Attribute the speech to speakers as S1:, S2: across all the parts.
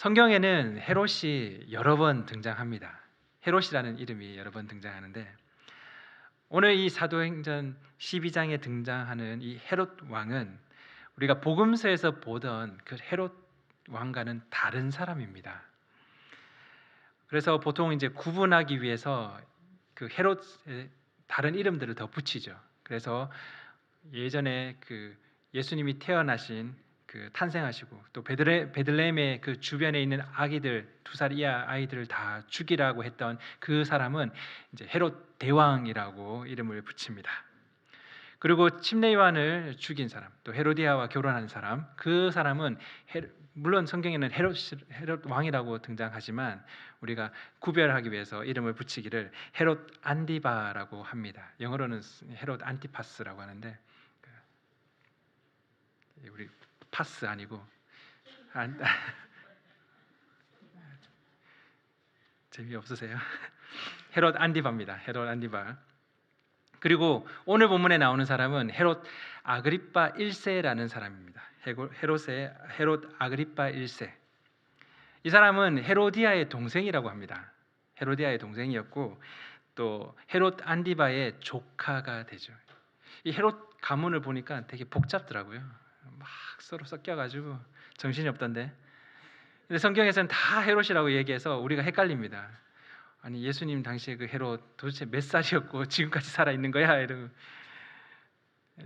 S1: 성경에는 헤롯이 여러 번 등장합니다. 헤롯이라는 이름이 여러 번 등장하는데 오늘 이 사도행전 12장에 등장하는 이 헤롯 왕은 우리가 복음서에서 보던 그 헤롯 왕과는 다른 사람입니다. 그래서 보통 이제 구분하기 위해서 그 헤롯의 다른 이름들을 더 붙이죠. 그래서 예전에 그 예수님이 태어나신 그 탄생하시고 또 베들레헴의 그 주변에 있는 아기들 2살 이하 아이들을 다 죽이라고 했던 그 사람은 이제 헤롯 대왕이라고 이름을 붙입니다. 그리고 침례 요한을 죽인 사람, 또 헤로디아와 결혼한 사람, 그 사람은 물론 성경에는 헤롯 왕이라고 등장하지만 우리가 구별하기 위해서 이름을 붙이기를 헤롯 안디바라고 합니다. 영어로는 헤롯 안티파스라고 하는데 우리 파스 아니고 재미없으세요? 헤롯 안디바입니다. 헤롯 안디바. 그리고 오늘 본문에 나오는 사람은 헤롯 아그리파 1세라는 사람입니다. 헤롯 아그리파 1세. 이 사람은 헤로디아의 동생이라고 합니다. 헤로디아의 동생이었고 또 헤롯 안디바의 조카가 되죠. 이 헤롯 가문을 보니까 되게 복잡더라고요. 막 서로 섞여가지고 정신이 없던데. 근데 성경에서는 다 헤롯이라고 얘기해서 우리가 헷갈립니다. 아니 예수님 당시에 그 헤롯 도대체 몇 살이었고 지금까지 살아 있는 거야? 이러고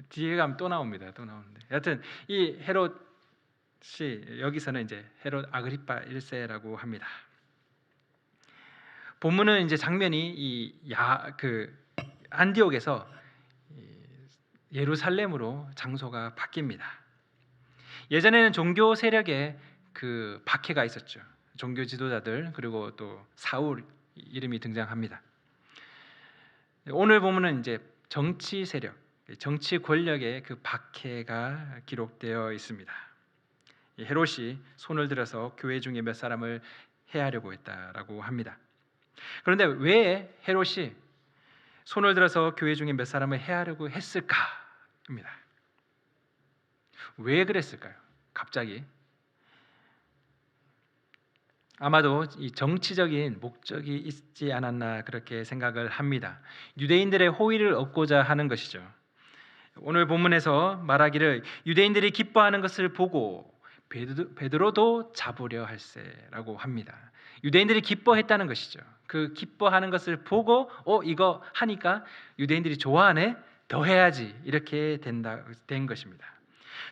S1: 뒤에 가면 또 나옵니다. 또 나오는데 여하튼 이 헤롯이 여기서는 이제 헤롯 아그리파 1세라고 합니다. 본문은 이제 장면이 그 안디옥에서 예루살렘으로 장소가 바뀝니다. 예전에는 종교 세력에 그 박해가 있었죠. 종교 지도자들 그리고 또 사울 이름이 등장합니다. 오늘 보면은 이제 정치 세력, 정치 권력의 그 박해가 기록되어 있습니다. 헤롯이 손을 들어서 교회 중에 몇 사람을 해하려고 했다라고 합니다. 그런데 왜 헤롯이 손을 들어서 교회 중에 몇 사람을 해하려고 했을까입니다. 왜 그랬을까요? 갑자기 아마도 이 정치적인 목적이 있지 않았나 그렇게 생각을 합니다. 유대인들의 호의를 얻고자 하는 것이죠. 오늘 본문에서 말하기를 유대인들이 기뻐하는 것을 보고 베드로도 잡으려 할세라고 합니다. 유대인들이 기뻐했다는 것이죠. 그 기뻐하는 것을 보고 이거 하니까 유대인들이 좋아하네, 더 해야지 이렇게 된 것입니다.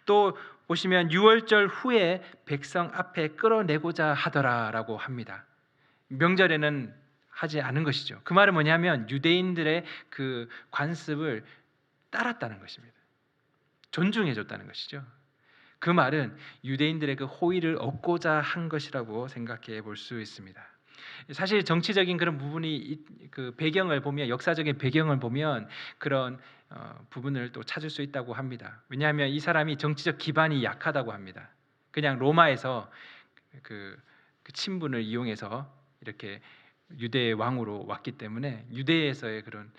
S1: 또 보시면 유월절 후에 백성 앞에 끌어내고자 하더라라고 합니다. 명절에는 하지 않은 것이죠. 그 말은 뭐냐면 유대인들의 그 관습을 따랐다는 것입니다. 존중해줬다는 것이죠. 그 말은 유대인들의 그 호의를 얻고자 한 것이라고 생각해 볼 수 있습니다. 사실 정치적인 그런 부분이 그 배경을 보면 역사적인 배경을 보면 그런 부분을 또 찾을 수 있다고 합니다. 왜냐하면 이 사람이 정치적 기반이 약하다고 합니다. 그냥 로마에서 그 친분을 이용해서 이렇게 유대의 왕으로 왔기 때문에 유대에서의 그런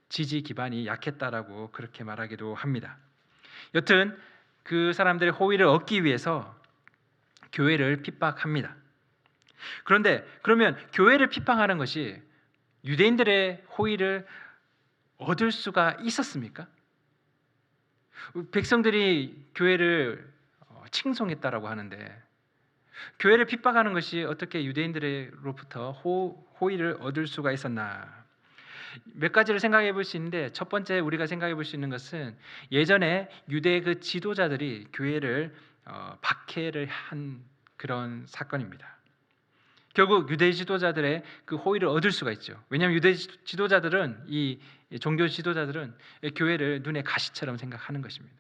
S1: 지지 기반이 약했다라고 그렇게 말하기도 합니다. 여튼 그 사람들의 호의를 얻기 위해서 교회를 핍박합니다. 그런데 그러면 교회를 핍박하는 것이 유대인들의 호의를 얻을 수가 있었습니까? 백성들이 교회를 칭송했다라고 하는데 교회를 핍박하는 것이 어떻게 유대인들로부터 호의를 얻을 수가 있었나? 몇 가지를 생각해 볼 수 있는데 첫 번째 우리가 생각해 볼 수 있는 것은 예전에 유대 그 지도자들이 교회를 박해를 한 그런 사건입니다. 결국 유대 지도자들의 그 호의를 얻을 수가 있죠. 왜냐하면 유대 지도자들은 이 종교 지도자들은 교회를 눈에 가시처럼 생각하는 것입니다.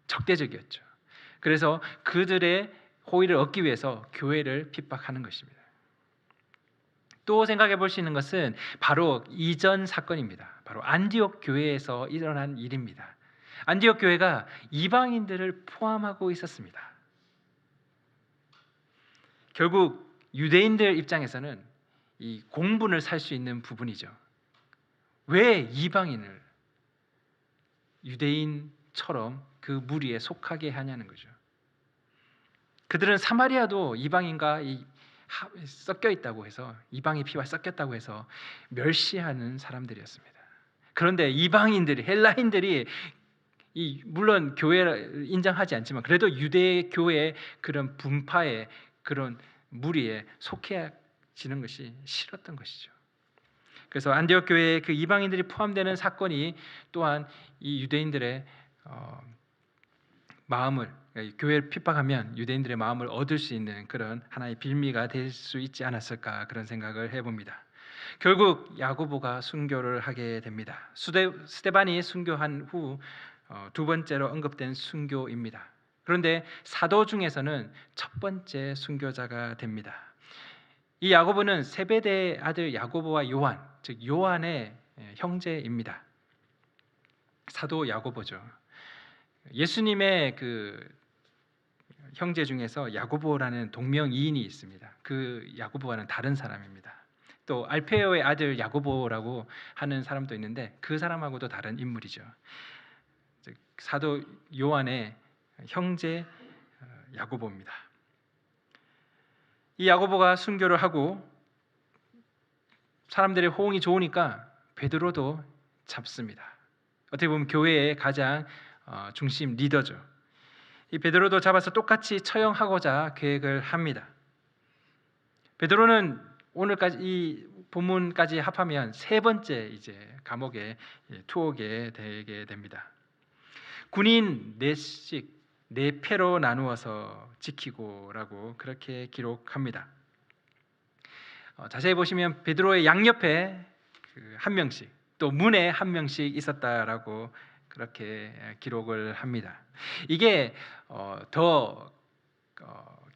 S1: 적대적이었죠. 그래서 그들의 호의를 얻기 위해서 교회를 핍박하는 것입니다. 또 생각해 볼 수 있는 것은 바로 이전 사건입니다. 바로 안디옥 교회에서 일어난 일입니다. 안디옥 교회가 이방인들을 포함하고 있었습니다. 결국 유대인들 입장에서는 이 공분을 살 수 있는 부분이죠. 왜 이방인을 유대인처럼 그 무리에 속하게 하냐는 거죠. 그들은 사마리아도 이방인과 섞여 있다고 해서, 이방의 피와 섞였다고 해서 멸시하는 사람들이었습니다. 그런데 이방인들이, 헬라인들이 물론 교회를 인정하지 않지만 그래도 유대 교회의 그런 분파에, 그런 무리에 속해지는 것이 싫었던 것이죠. 그래서 안디옥 교회에 그 이방인들이 포함되는 사건이 또한 이 유대인들의 마음을, 교회를 핍박하면 유대인들의 마음을 얻을 수 있는 그런 하나의 빌미가 될 수 있지 않았을까, 그런 생각을 해봅니다. 결국 야고보가 순교를 하게 됩니다. 스데반이 순교한 후 두 번째로 언급된 순교입니다. 그런데 사도 중에서는 첫 번째 순교자가 됩니다. 이 야고보는 세베대의 아들 야고보와 요한, 즉 요한의 형제입니다. 사도 야고보죠. 예수님의 그 형제 중에서 야고보라는 동명이인이 있습니다. 그 야고보와는 다른 사람입니다. 또 알페오의 아들 야고보라고 하는 사람도 있는데 그 사람하고도 다른 인물이죠. 즉 사도 요한의 형제 야고보입니다. 이 야고보가 순교를 하고 사람들의 호응이 좋으니까 베드로도 잡습니다. 어떻게 보면 교회의 가장 중심 리더죠. 이 베드로도 잡아서 똑같이 처형하고자 계획을 합니다. 베드로는 오늘까지 이 본문까지 합하면 세 번째 이제 감옥에 투옥에 되게 됩니다. 군인 4씩 4패로 나누어서 지키고라고 그렇게 기록합니다. 자세히 보시면 베드로의 양옆에 한 명씩, 또 문에 한 명씩 있었다라고 그렇게 기록을 합니다. 이게 더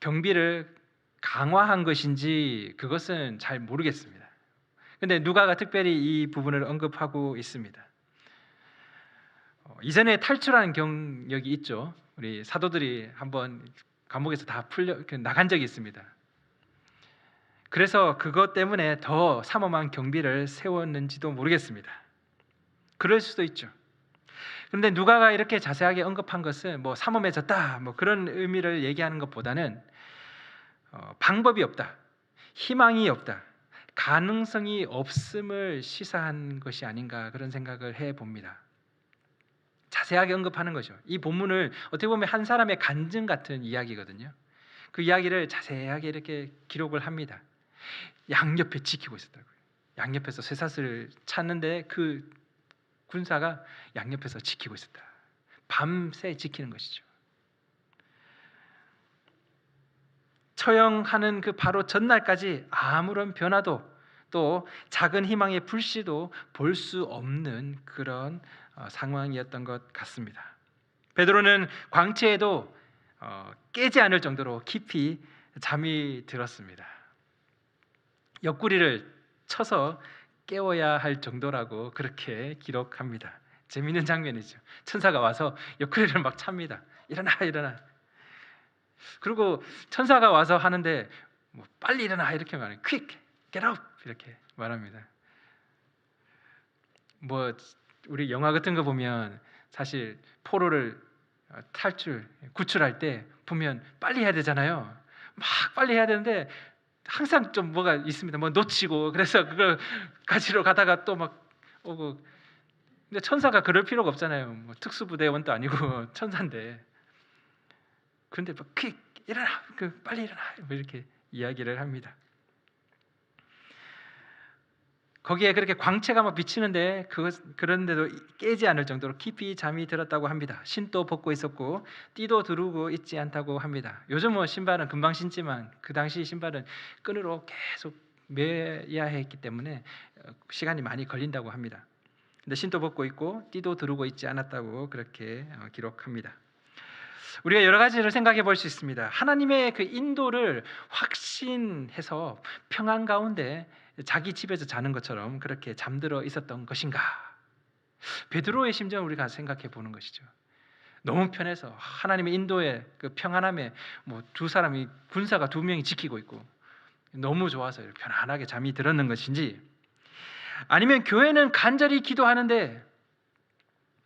S1: 경비를 강화한 것인지 그것은 잘 모르겠습니다. 근데 누가가 특별히 이 부분을 언급하고 있습니다. 이전에 탈출하는 경력이 있죠. 우리 사도들이 한번 감옥에서 다 나간 적이 있습니다. 그래서 그것 때문에 더 삼엄한 경비를 세웠는지도 모르겠습니다. 그럴 수도 있죠. 그런데 누가가 이렇게 자세하게 언급한 것은 뭐 삼엄해졌다, 뭐 그런 의미를 얘기하는 것보다는 방법이 없다, 희망이 없다, 가능성이 없음을 시사한 것이 아닌가, 그런 생각을 해봅니다. 자세하게 언급하는 거죠. 이 본문을 어떻게 보면 한 사람의 간증 같은 이야기거든요. 그 이야기를 자세하게 이렇게 기록을 합니다. 양옆에 지키고 있었다고요. 양옆에서 쇠사슬을 찾는데 그 군사가 양옆에서 지키고 있었다. 밤새 지키는 것이죠. 처형하는 그 바로 전날까지 아무런 변화도, 또 작은 희망의 불씨도 볼 수 없는 그런 상황이었던 것 같습니다. 베드로는 광채에도 깨지 않을 정도로 깊이 잠이 들었습니다. 옆구리를 쳐서 깨워야 할 정도라고 그렇게 기록합니다. 재미있는 장면이죠. 천사가 와서 옆구리를 막 찹니다. 일어나, 일어나. 그리고 천사가 와서 하는데 뭐 빨리 일어나 이렇게 말해요. Quick, get up 이렇게 말합니다. 뭐 우리 영화 같은 거 보면 사실 포로를 구출할 때 보면 빨리 해야 되잖아요. 막 빨리 해야 되는데 항상 좀 뭐가 있습니다. 뭐 놓치고, 그래서 그걸 가지러 가다가 또 막 오고. 근데 천사가 그럴 필요가 없잖아요. 뭐 특수부대원도 아니고 천사인데. 그런데 뭐 퀵 일어나, 빨리 일어나, 뭐 이렇게 이야기를 합니다. 거기에 그렇게 광채가 막 비치는데 그런데도 깨지 않을 정도로 깊이 잠이 들었다고 합니다. 신도 벗고 있었고 띠도 두르고 있지 않다고 합니다. 요즘은 신발은 금방 신지만 그 당시 신발은 끈으로 계속 매야 했기 때문에 시간이 많이 걸린다고 합니다. 근데 신도 벗고 있고 띠도 두르고 있지 않았다고 그렇게 기록합니다. 우리가 여러 가지를 생각해 볼 수 있습니다. 하나님의 그 인도를 확신해서 평안 가운데 자기 집에서 자는 것처럼 그렇게 잠들어 있었던 것인가? 베드로의 심정을 우리가 생각해 보는 것이죠. 너무 편해서 하나님의 인도에 그 평안함에 뭐 군사가 2명이 지키고 있고 너무 좋아서 편안하게 잠이 들었는 것인지, 아니면 교회는 간절히 기도하는데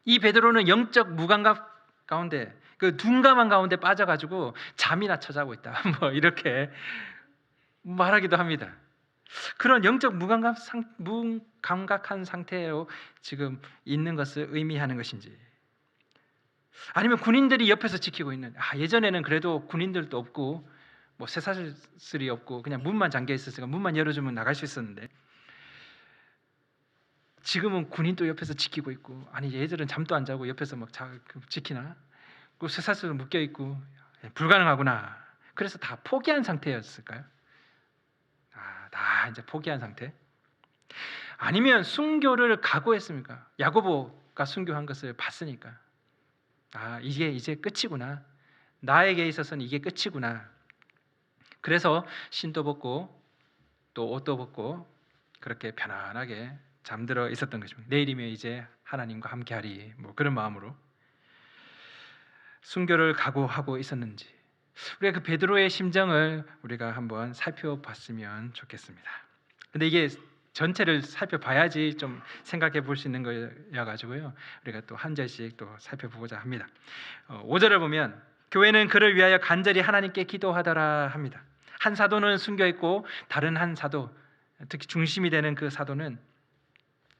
S1: 이 베드로는 영적 무감각 가운데 그 둔감한 가운데 빠져가지고 잠이나 쳐자고 있다. 뭐 이렇게 말하기도 합니다. 그런 영적 무감각한 상태로 지금 있는 것을 의미하는 것인지, 아니면 군인들이 옆에서 지키고 있는, 예전에는 그래도 군인들도 없고 뭐 쇠사슬이 없고 그냥 문만 잠겨 있었으니까 문만 열어주면 나갈 수 있었는데, 지금은 군인도 옆에서 지키고 있고, 아니 얘들은 잠도 안 자고 옆에서 막 지키나, 그 쇠사슬 묶여 있고 불가능하구나. 그래서 다 포기한 상태였을까요? 다 이제 포기한 상태? 아니면 순교를 각오했습니까? 야고보가 순교한 것을 봤으니까, 이게 이제 끝이구나, 나에게 있어서는 이게 끝이구나. 그래서 신도 벗고 또 옷도 벗고 그렇게 편안하게 잠들어 있었던 것입니다. 내일이면 이제 하나님과 함께하리, 뭐 그런 마음으로 순교를 각오하고 있었는지, 우리가 그 베드로의 심정을 우리가 한번 살펴봤으면 좋겠습니다. 근데 이게 전체를 살펴봐야지 좀 생각해 볼 수 있는 거여 가지고요, 우리가 또 한 절씩 또 살펴보고자 합니다. 5절을 보면 교회는 그를 위하여 간절히 하나님께 기도하더라 합니다. 한 사도는 순교했고 다른 한 사도, 특히 중심이 되는 그 사도는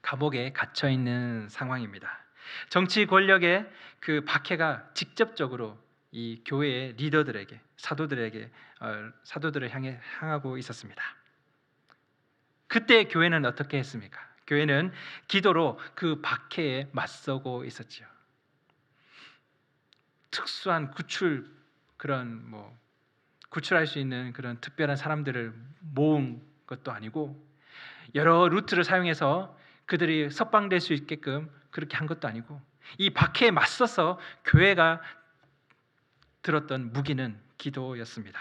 S1: 감옥에 갇혀 있는 상황입니다. 정치 권력의 그 박해가 직접적으로 이 교회의 리더들에게, 사도들을 향하고 있었습니다. 그때 교회는 어떻게 했습니까? 교회는 기도로 그 박해에 맞서고 있었지요. 특수한 구출할 수 있는 그런 특별한 사람들을 모은 것도 아니고, 여러 루트를 사용해서 그들이 석방될 수 있게끔 그렇게 한 것도 아니고, 이 박해에 맞서서 교회가 들었던 무기는 기도였습니다.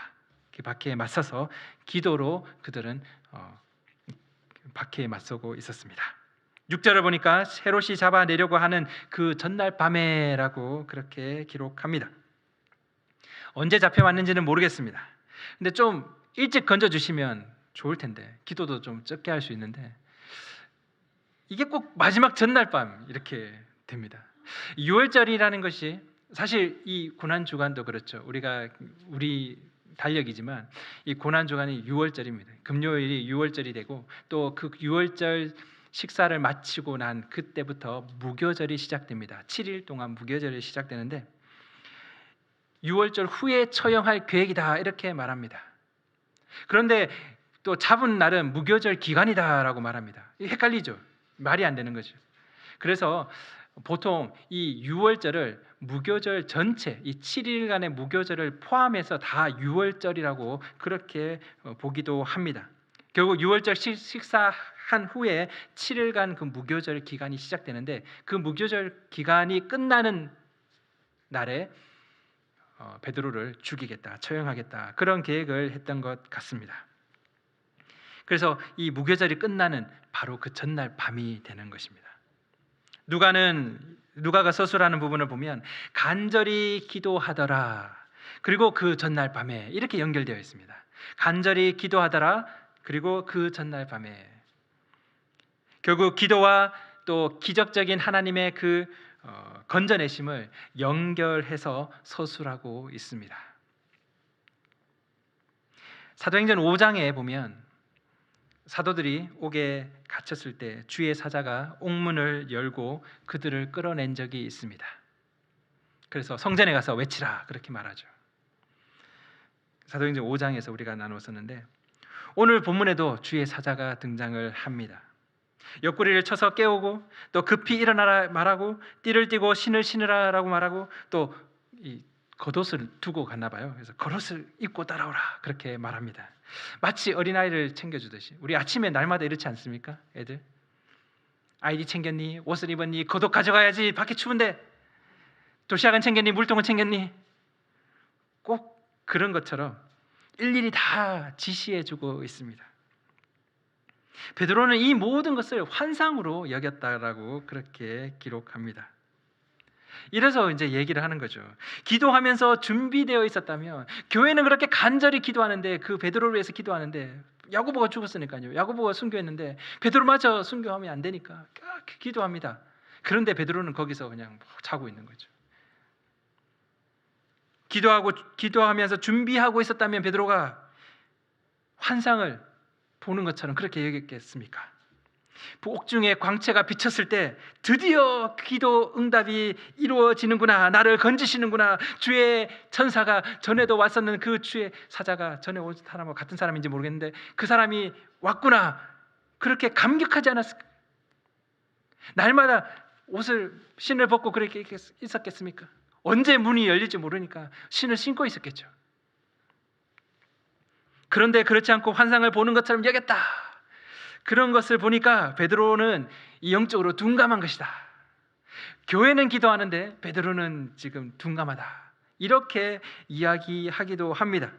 S1: 그 박해에 맞서서 기도로 그들은 박해에 맞서고 있었습니다. 6절을 보니까 헤롯이 잡아내려고 하는 그 전날 밤에라고 그렇게 기록합니다. 언제 잡혀왔는지는 모르겠습니다. 근데 좀 일찍 건져주시면 좋을 텐데, 기도도 좀 적게 할 수 있는데 이게 꼭 마지막 전날 밤 이렇게 됩니다. 6월절이라는 것이 사실 이 고난 주간도 그렇죠. 우리 달력이지만 이 고난 주간이 6월절입니다. 금요일이 6월절이 되고, 또 그 6월절 식사를 마치고 난 그때부터 무교절이 시작됩니다. 7일 동안 무교절이 시작되는데 6월절 후에 처형할 계획이다 이렇게 말합니다. 그런데 또 잡은 날은 무교절 기간이다라고 말합니다. 헷갈리죠. 말이 안 되는 거죠. 그래서 보통 이 6월절을 무교절 전체, 이 7일간의 무교절을 포함해서 다 6월절이라고 그렇게 보기도 합니다. 결국 6월절 식사한 후에 7일간 그 무교절 기간이 시작되는데, 그 무교절 기간이 끝나는 날에 베드로를 죽이겠다, 처형하겠다, 그런 계획을 했던 것 같습니다. 그래서 이 무교절이 끝나는 바로 그 전날 밤이 되는 것입니다. 누가가 서술하는 부분을 보면 간절히 기도하더라, 그리고 그 전날 밤에 이렇게 연결되어 있습니다. 간절히 기도하더라, 그리고 그 전날 밤에. 결국 기도와 또 기적적인 하나님의 그 건져내심을 연결해서 서술하고 있습니다. 사도행전 5장에 보면 사도들이 옥에 갇혔을 때 주의 사자가 옥문을 열고 그들을 끌어낸 적이 있습니다. 그래서 성전에 가서 외치라 그렇게 말하죠. 사도행전 5장에서 우리가 나누었었는데, 오늘 본문에도 주의 사자가 등장을 합니다. 옆구리를 쳐서 깨우고, 또 급히 일어나라 말하고, 띠를 띠고 신을 신으라라고 말하고, 또 이 겉옷을 두고 갔나 봐요. 그래서 겉옷을 입고 따라오라 그렇게 말합니다. 마치 어린아이를 챙겨주듯이. 우리 아침에 날마다 이렇지 않습니까? 애들 아이디 챙겼니? 옷을 입었니? 겉옷 가져가야지, 밖에 추운데. 도시락은 챙겼니? 물통은 챙겼니? 꼭 그런 것처럼 일일이 다 지시해주고 있습니다. 베드로는 이 모든 것을 환상으로 여겼다라고 그렇게 기록합니다. 이래서 이제 얘기를 하는 거죠. 기도하면서 준비되어 있었다면, 교회는 그렇게 간절히 기도하는데, 그 베드로를 위해서 기도하는데, 야고보가 죽었으니까요. 야고보가 순교했는데 베드로마저 순교하면 안 되니까 기도합니다. 그런데 베드로는 거기서 그냥 자고 있는 거죠. 기도하면서 준비하고 있었다면 베드로가 환상을 보는 것처럼 그렇게 여겼겠습니까? 옥중에 광채가 비쳤을 때 드디어 기도 응답이 이루어지는구나, 나를 건지시는구나, 주의 천사가 전에도 왔었는 그 주의 사자가 전에 온 사람과 같은 사람인지 모르겠는데 그 사람이 왔구나, 그렇게 감격하지 않았을까? 날마다 신을 벗고 그렇게 있었겠습니까? 언제 문이 열릴지 모르니까 신을 신고 있었겠죠. 그런데 그렇지 않고 환상을 보는 것처럼 여겼다. 그런 것을 보니까 베드로는 영적으로 둔감한 것이다. 교회는 기도하는데 베드로는 지금 둔감하다. 이렇게 이야기하기도 합니다.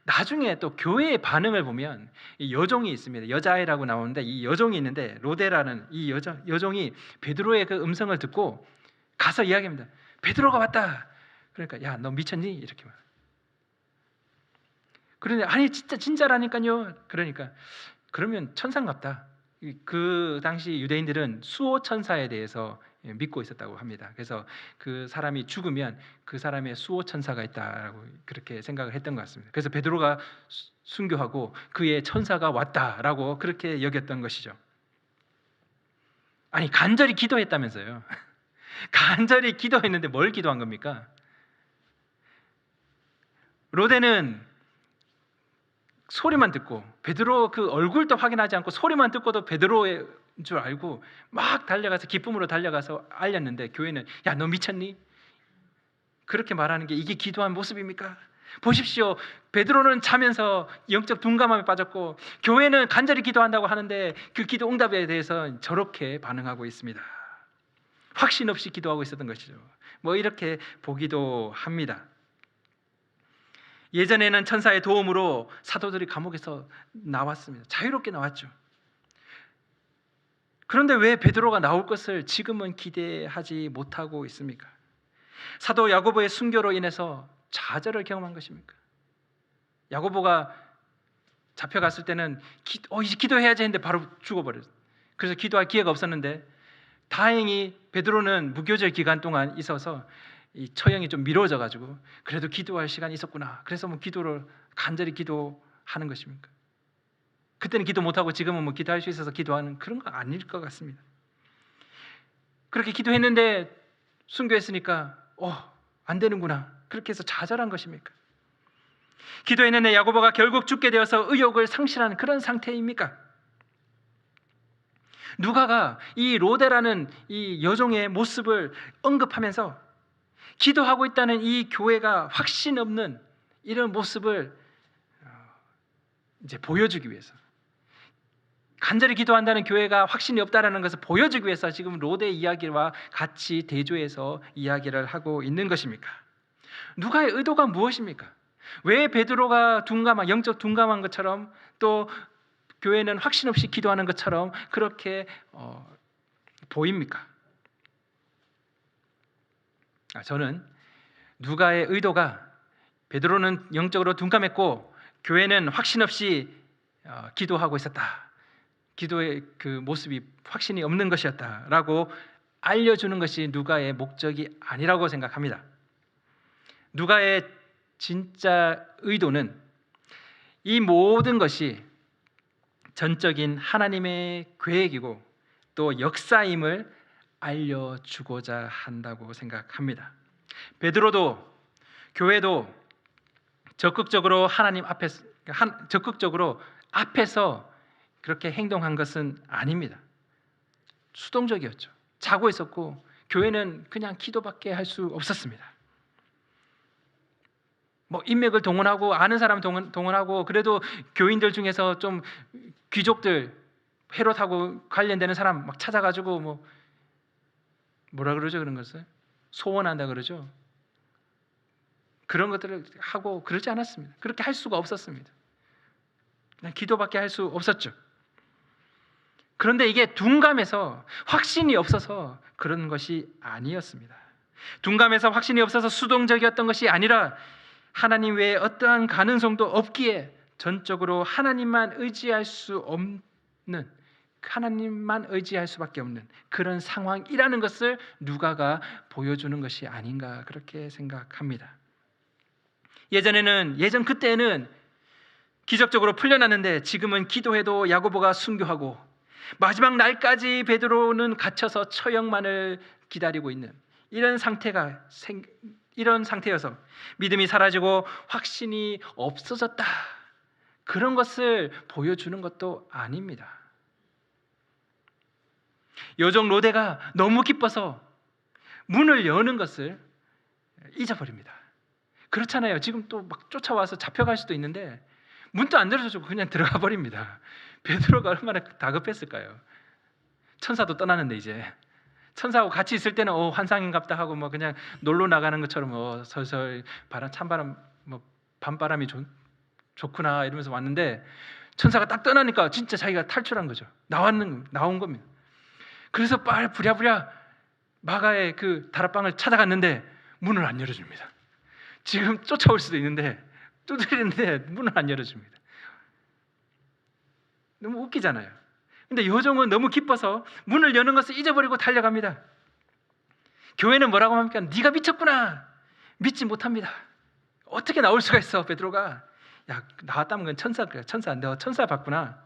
S1: 나중에 또 교회의 반응을 보면 이 여종이 있습니다. 여자아이라고 나오는데 이 여종이 있는데 로데라는 이 여종이 베드로의 그 음성을 듣고 가서 이야기합니다. 베드로가 왔다. 그러니까 야, 너 미쳤니? 이렇게 말. 그런데 아니 진짜라니까요. 그러니까 그러면 천사인갑다. 그 당시 유대인들은 수호 천사에 대해서 믿고 있었다고 합니다. 그래서 그 사람이 죽으면 그 사람의 수호 천사가 있다라고 그렇게 생각을 했던 것 같습니다. 그래서 베드로가 순교하고 그의 천사가 왔다라고 그렇게 여겼던 것이죠. 아니 간절히 기도했다면서요. 간절히 기도했는데 뭘 기도한 겁니까? 로데는 소리만 듣고 베드로 그 얼굴도 확인하지 않고 소리만 듣고도 베드로의 줄 알고 막 달려가서 기쁨으로 달려가서 알렸는데 교회는 야, 너 미쳤니? 그렇게 말하는 게 이게 기도한 모습입니까? 보십시오. 베드로는 자면서 영적 둔감함에 빠졌고 교회는 간절히 기도한다고 하는데 그 기도 응답에 대해서 저렇게 반응하고 있습니다. 확신 없이 기도하고 있었던 것이죠. 뭐 이렇게 보기도 합니다. 예전에는 천사의 도움으로 사도들이 감옥에서 나왔습니다. 자유롭게 나왔죠. 그런데 왜 베드로가 나올 것을 지금은 기대하지 못하고 있습니까? 사도 야고보의 순교로 인해서 좌절을 경험한 것입니까? 야고보가 잡혀갔을 때는 이제 기도해야지 했는데 바로 죽어버렸어요. 그래서 기도할 기회가 없었는데 다행히 베드로는 무교절 기간 동안 있어서 이 처형이 좀 미뤄져 가지고 그래도 기도할 시간이 있었구나. 그래서 뭐 기도를 간절히 기도하는 것입니까? 그때는 기도 못하고 지금은 뭐 기도할 수 있어서 기도하는 그런 거 아닐 것 같습니다. 그렇게 기도했는데 순교했으니까 안 되는구나. 그렇게 해서 좌절한 것입니까? 기도했는데 야고보가 결국 죽게 되어서 의욕을 상실하는 그런 상태입니까? 누가가 이 로데라는 이 여종의 모습을 언급하면서 기도하고 있다는 이 교회가 확신 없는 이런 모습을 이제 보여주기 위해서, 간절히 기도한다는 교회가 확신이 없다라는 것을 보여주기 위해서 지금 로데 이야기와 같이 대조해서 이야기를 하고 있는 것입니까? 누가의 의도가 무엇입니까? 왜 베드로가 영적 둔감한 것처럼 또 교회는 확신 없이 기도하는 것처럼 그렇게 보입니까? 저는 누가의 의도가 베드로는 영적으로 둔감했고 교회는 확신 없이 기도하고 있었다. 기도의 그 모습이 확신이 없는 것이었다라고 알려주는 것이 누가의 목적이 아니라고 생각합니다. 누가의 진짜 의도는 이 모든 것이 전적인 하나님의 계획이고 또 역사임을 알려주고자 한다고 생각합니다. 베드로도 교회도 적극적으로 하나님 앞에서 그렇게 행동한 것은 아닙니다. 수동적이었죠. 자고 있었고 교회는 그냥 기도밖에 할 수 없었습니다. 뭐 인맥을 동원하고 아는 사람 동원하고 그래도 교인들 중에서 좀 귀족들 헤롯하고 관련되는 사람 막 찾아가지고 뭐라 그러죠? 그런 것을 소원한다 그러죠. 그런 것들을 하고 그러지 않았습니다. 그렇게 할 수가 없었습니다. 그냥 기도밖에 할 수 없었죠. 그런데 이게 둔감해서 확신이 없어서 그런 것이 아니었습니다. 둔감해서 확신이 없어서 수동적이었던 것이 아니라 하나님 외에 어떠한 가능성도 없기에 전적으로 하나님만 의지할 수밖에 없는 그런 상황이라는 것을 누가가 보여주는 것이 아닌가 그렇게 생각합니다. 예전 그때는 기적적으로 풀려났는데 지금은 기도해도 야고보가 순교하고 마지막 날까지 베드로는 갇혀서 처형만을 기다리고 있는 이런 상태여서 믿음이 사라지고 확신이 없어졌다, 그런 것을 보여주는 것도 아닙니다. 요정 로데가 너무 기뻐서 문을 여는 것을 잊어버립니다. 그렇잖아요. 지금 또 막 쫓아와서 잡혀갈 수도 있는데 문도 안 열어주고 그냥 들어가 버립니다. 베드로가 얼마나 다급했을까요? 천사도 떠나는데 이제 천사하고 같이 있을 때는 환상인갑다 하고 뭐 그냥 놀러 나가는 것처럼 설설 찬바람, 밤바람이 좋구나 이러면서 왔는데, 천사가 딱 떠나니까 진짜 자기가 탈출한 거죠. 나온 겁니다. 그래서 빨리 부랴부랴 마가의 그 다락방을 찾아갔는데 문을 안 열어줍니다. 지금 쫓아올 수도 있는데 두드리는데 문을 안 열어줍니다. 너무 웃기잖아요. 근데 요정은 너무 기뻐서 문을 여는 것을 잊어버리고 달려갑니다. 교회는 뭐라고 합니까? 네가 미쳤구나. 믿지 못합니다. 어떻게 나올 수가 있어? 베드로가 나왔다면 그건 천사 내가 천사 봤구나.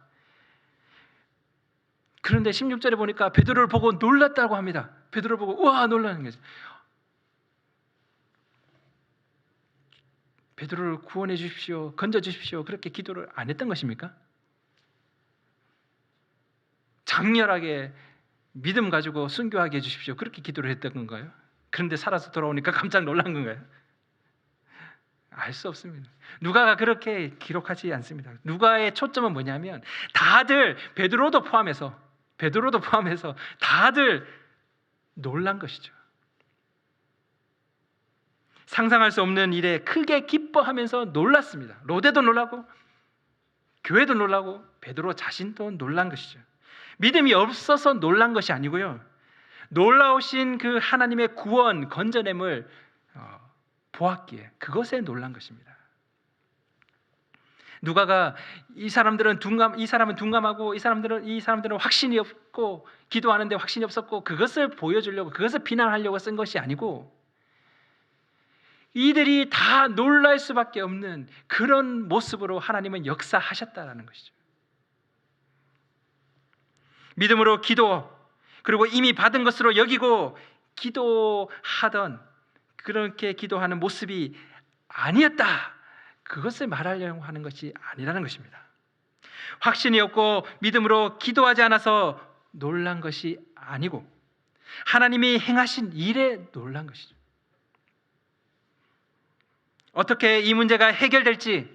S1: 그런데 16절에 보니까 베드로를 보고 놀랐다고 합니다. 베드로를 보고 우와 놀라는 거죠. 베드로를 구원해 주십시오, 건져 주십시오, 그렇게 기도를 안 했던 것입니까? 장렬하게 믿음 가지고 순교하게 해주십시오, 그렇게 기도를 했던 건가요? 그런데 살아서 돌아오니까 깜짝 놀란 건가요? 알 수 없습니다. 누가가 그렇게 기록하지 않습니다. 누가의 초점은 뭐냐면 다들 베드로도 포함해서 다들 놀란 것이죠. 상상할 수 없는 일에 크게 기뻐하면서 놀랐습니다. 로데도 놀라고 교회도 놀라고 베드로 자신도 놀란 것이죠. 믿음이 없어서 놀란 것이 아니고요, 놀라우신 그 하나님의 구원, 건져냄을 보았기에 그것에 놀란 것입니다. 누가가 이 사람은 둔감하고 이 사람들은 확신이 없고 기도하는데 확신이 없었고 그것을 보여주려고, 그것을 비난하려고 쓴 것이 아니고 이들이 다 놀랄 수밖에 없는 그런 모습으로 하나님은 역사하셨다라는 것이죠. 믿음으로 기도, 그리고 이미 받은 것으로 여기고 기도하던 그렇게 기도하는 모습이 아니었다, 그것을 말하려고 하는 것이 아니라는 것입니다. 확신이 없고 믿음으로 기도하지 않아서 놀란 것이 아니고 하나님이 행하신 일에 놀란 것이죠. 어떻게 이 문제가 해결될지,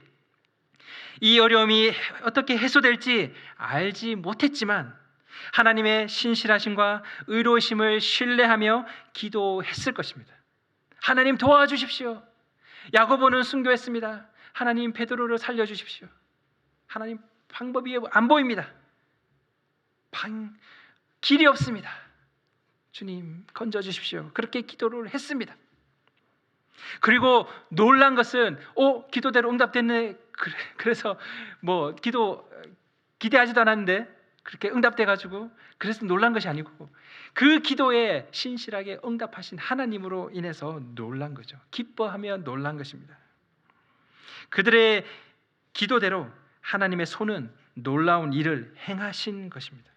S1: 이 어려움이 어떻게 해소될지 알지 못했지만 하나님의 신실하심과 의로우심을 신뢰하며 기도했을 것입니다. 하나님 도와주십시오. 야고보는 순교했습니다. 하나님 베드로를 살려주십시오. 하나님 방법이 안 보입니다. 길이 없습니다. 주님 건져주십시오. 그렇게 기도를 했습니다. 그리고 놀란 것은 기도대로 응답됐네. 그래서 기대하지도 않았는데 그렇게 응답돼가지고 그래서 놀란 것이 아니고 그 기도에 신실하게 응답하신 하나님으로 인해서 놀란 거죠. 기뻐하며 놀란 것입니다. 그들의 기도대로 하나님의 손은 놀라운 일을 행하신 것입니다.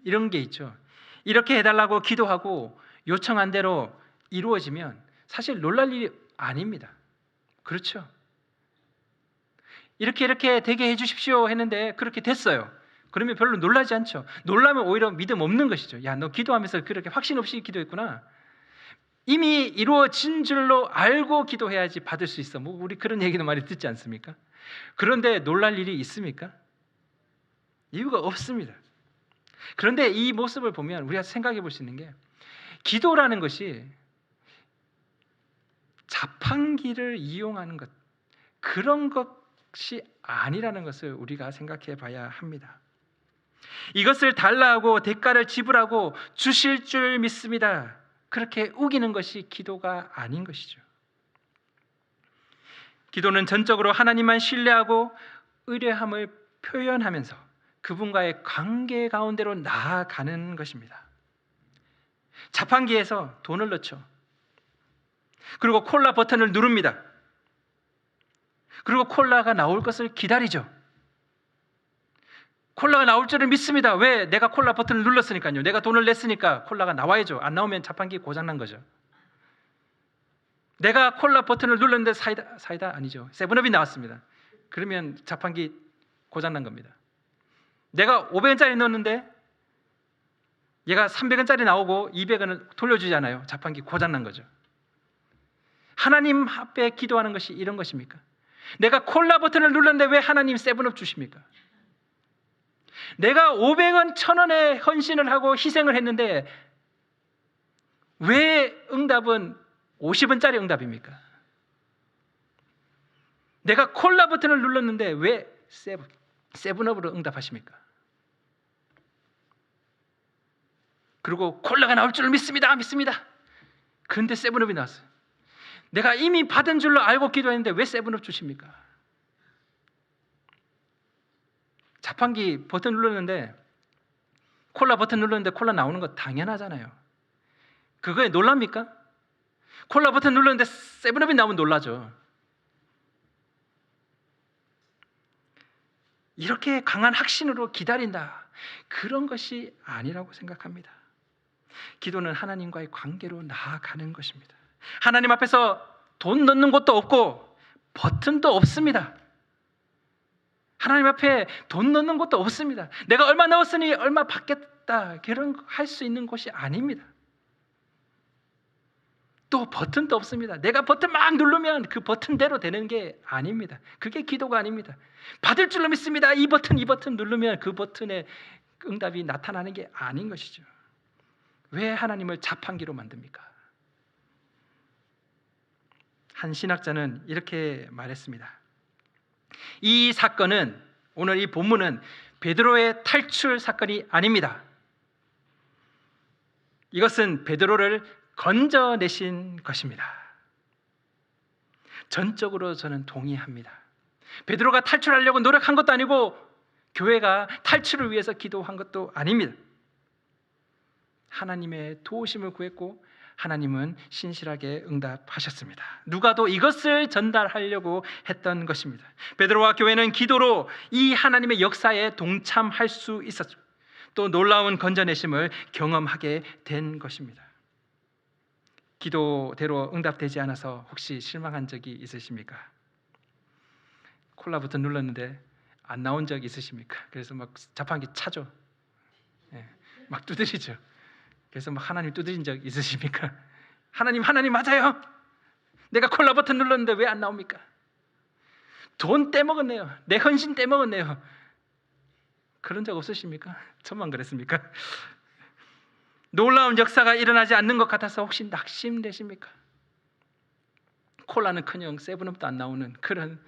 S1: 이런 게 있죠. 이렇게 해달라고 기도하고 요청한 대로 이루어지면 사실 놀랄 일이 아닙니다. 그렇죠? 이렇게 되게 해주십시오 했는데 그렇게 됐어요. 그러면 별로 놀라지 않죠. 놀라면 오히려 믿음 없는 것이죠. 너 기도하면서 그렇게 확신 없이 기도했구나. 이미 이루어진 줄로 알고 기도해야지 받을 수 있어. 우리 그런 얘기도 많이 듣지 않습니까? 그런데 놀랄 일이 있습니까? 이유가 없습니다. 그런데 이 모습을 보면 우리가 생각해 볼 수 있는 게, 기도라는 것이 자판기를 이용하는 것, 그런 것이 아니라는 것을 우리가 생각해 봐야 합니다. 이것을 달라하고 대가를 지불하고 주실 줄 믿습니다, 그렇게 우기는 것이 기도가 아닌 것이죠. 기도는 전적으로 하나님만 신뢰하고 의뢰함을 표현하면서 그분과의 관계 가운데로 나아가는 것입니다. 자판기에서 돈을 넣죠. 그리고 콜라 버튼을 누릅니다. 그리고 콜라가 나올 것을 기다리죠. 콜라가 나올 줄을 믿습니다. 왜? 내가 콜라 버튼을 눌렀으니까요. 내가 돈을 냈으니까 콜라가 나와야죠. 안 나오면 자판기 고장난 거죠. 내가 콜라 버튼을 눌렀는데 사이다 아니죠. 세븐업이 나왔습니다. 그러면 자판기 고장난 겁니다. 내가 500원짜리 넣었는데 얘가 300원짜리 나오고 200원을 돌려주잖아요. 자판기 고장난 거죠. 하나님 앞에 기도하는 것이 이런 것입니까? 내가 콜라 버튼을 눌렀는데 왜 하나님 세븐업 주십니까? 내가 500원, 1000원에 헌신을 하고 희생을 했는데 왜 응답은 50원짜리 응답입니까? 내가 콜라 버튼을 눌렀는데 왜 세븐업으로 응답하십니까? 그리고 콜라가 나올 줄 믿습니다. 그런데 세븐업이 나왔어요. 내가 이미 받은 줄로 알고 기도했는데 왜 세븐업 주십니까? 자판기 버튼 눌렀는데 콜라 버튼 눌렀는데 콜라 나오는 거 당연하잖아요. 그거에 놀랍니까? 콜라 버튼 눌렀는데 세븐업이 나오면 놀라죠. 이렇게 강한 확신으로 기다린다. 그런 것이 아니라고 생각합니다. 기도는 하나님과의 관계로 나아가는 것입니다. 하나님 앞에서 돈 넣는 곳도 없고 버튼도 없습니다. 하나님 앞에 돈 넣는 곳도 없습니다. 내가 얼마 넣었으니 얼마 받겠다 그런 할 수 있는 곳이 아닙니다. 또 버튼도 없습니다. 내가 버튼 막 누르면 그 버튼대로 되는 게 아닙니다. 그게 기도가 아닙니다. 받을 줄로 믿습니다. 이 버튼 누르면 그 버튼에 응답이 나타나는 게 아닌 것이죠. 왜 하나님을 자판기로 만듭니까? 한 신학자는 이렇게 말했습니다. 이 사건은, 오늘 이 본문은 베드로의 탈출 사건이 아닙니다. 이것은 베드로를 건져내신 것입니다. 전적으로 저는 동의합니다. 베드로가 탈출하려고 노력한 것도 아니고 교회가 탈출을 위해서 기도한 것도 아닙니다. 하나님의 도우심을 구했고 하나님은 신실하게 응답하셨습니다. 누가도 이것을 전달하려고 했던 것입니다. 베드로와 교회는 기도로 이 하나님의 역사에 동참할 수 있었죠. 또 놀라운 건져내심을 경험하게 된 것입니다. 기도대로 응답되지 않아서 혹시 실망한 적이 있으십니까? 콜라 버튼 눌렀는데 안 나온 적 있으십니까? 그래서 막 자판기 차죠. 막 두드리죠. 그래서 막 하나님 두드린 적 있으십니까? 하나님 맞아요. 내가 콜라 버튼 눌렀는데 왜 안 나옵니까? 돈 떼먹었네요. 내 헌신 떼먹었네요. 그런 적 없으십니까? 저만 그랬습니까? 놀라운 역사가 일어나지 않는 것 같아서 혹시 낙심되십니까? 콜라는커녕 세븐업도 안 나오는 그런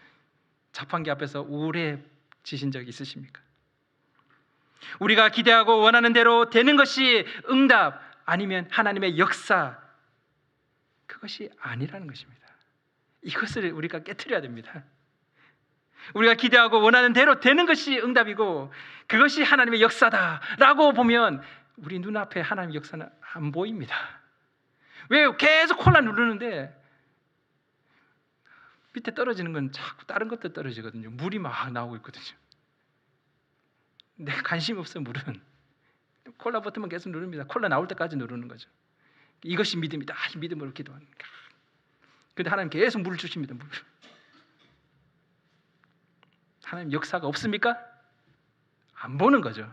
S1: 자판기 앞에서 우울해지신 적 있으십니까? 우리가 기대하고 원하는 대로 되는 것이 응답 아니면 하나님의 역사, 그것이 아니라는 것입니다. 이것을 우리가 깨트려야 됩니다. 우리가 기대하고 원하는 대로 되는 것이 응답이고 그것이 하나님의 역사다라고 보면 우리 눈앞에 하나님의 역사는 안 보입니다. 왜? 계속 콜라 누르는데 밑에 떨어지는 건 자꾸 다른 것도 떨어지거든요. 물이 막 나오고 있거든요. 내 관심 없어. 물은 콜라 버튼만 계속 누릅니다. 콜라 나올 때까지 누르는 거죠. 이것이 믿음이다. 믿음으로 기도하는 거예요. 그런데 하나님 계속 물을 주십니다. 물. 하나님 역사가 없습니까? 안 보는 거죠.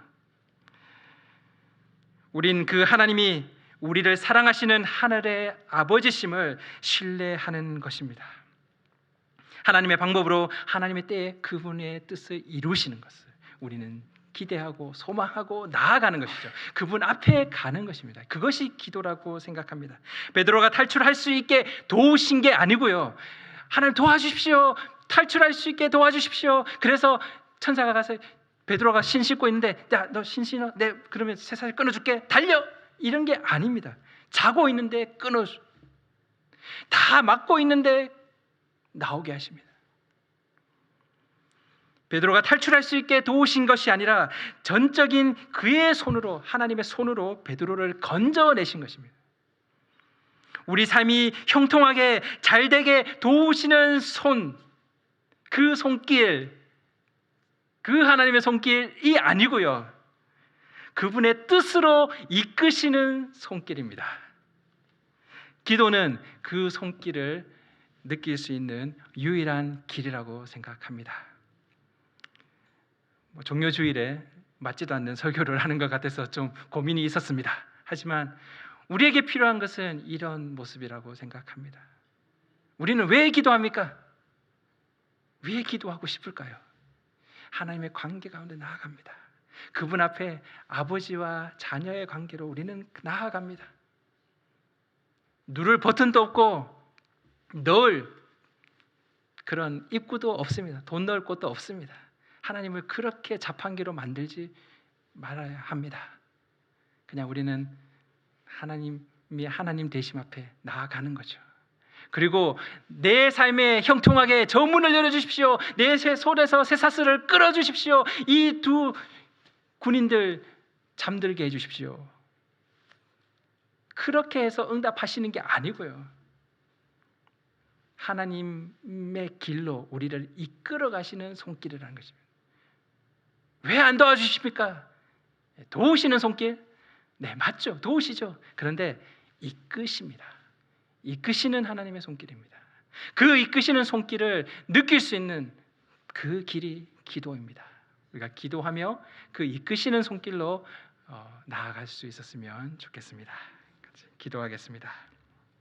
S1: 우린 그 하나님이 우리를 사랑하시는 하늘의 아버지심을 신뢰하는 것입니다. 하나님의 방법으로 하나님의 때에 그분의 뜻을 이루시는 것을 우리는 기대하고 소망하고 나아가는 것이죠. 그분 앞에 가는 것입니다. 그것이 기도라고 생각합니다. 베드로가 탈출할 수 있게 도우신 게 아니고요. 하나님 도와주십시오. 탈출할 수 있게 도와주십시오. 그래서 천사가 가서 베드로가 신 신고 있는데 야, 너 신 신어? 네, 그러면 쇠사슬 끊어줄게. 달려! 이런 게 아닙니다. 자고 있는데 끊어줘. 다 막고 있는데 나오게 하십니다. 베드로가 탈출할 수 있게 도우신 것이 아니라 전적인 그의 손으로, 하나님의 손으로 베드로를 건져내신 것입니다. 우리 삶이 형통하게 잘되게 도우시는 손, 그 손길, 그 하나님의 손길이 아니고요, 그분의 뜻으로 이끄시는 손길입니다. 기도는 그 손길을 느낄 수 있는 유일한 길이라고 생각합니다. 종료주일에 맞지도 않는 설교를 하는 것 같아서 좀 고민이 있었습니다. 하지만 우리에게 필요한 것은 이런 모습이라고 생각합니다. 우리는 왜 기도합니까? 왜 기도하고 싶을까요? 하나님의 관계 가운데 나아갑니다. 그분 앞에 아버지와 자녀의 관계로 우리는 나아갑니다. 누를 버튼도 없고 넣을 그런 입구도 없습니다. 돈 넣을 곳도 없습니다. 하나님을 그렇게 자판기로 만들지 말아야 합니다. 그냥 우리는 하나님이 하나님 되심 앞에 나아가는 거죠. 그리고 내 삶에 형통하게 저 문을 열어주십시오. 내 손에서 쇠사슬을 끌어주십시오. 이 두 군인들 잠들게 해주십시오. 그렇게 해서 응답하시는 게 아니고요, 하나님의 길로 우리를 이끌어 가시는 손길이라는 것입니다. 왜 안 도와주십니까? 도우시는 손길? 네, 맞죠. 도우시죠. 그런데 이끄십니다. 이끄시는 하나님의 손길입니다. 그 이끄시는 손길을 느낄 수 있는 그 길이 기도입니다. 우리가 기도하며 그 이끄시는 손길로 나아갈 수 있었으면 좋겠습니다. 같이 기도하겠습니다.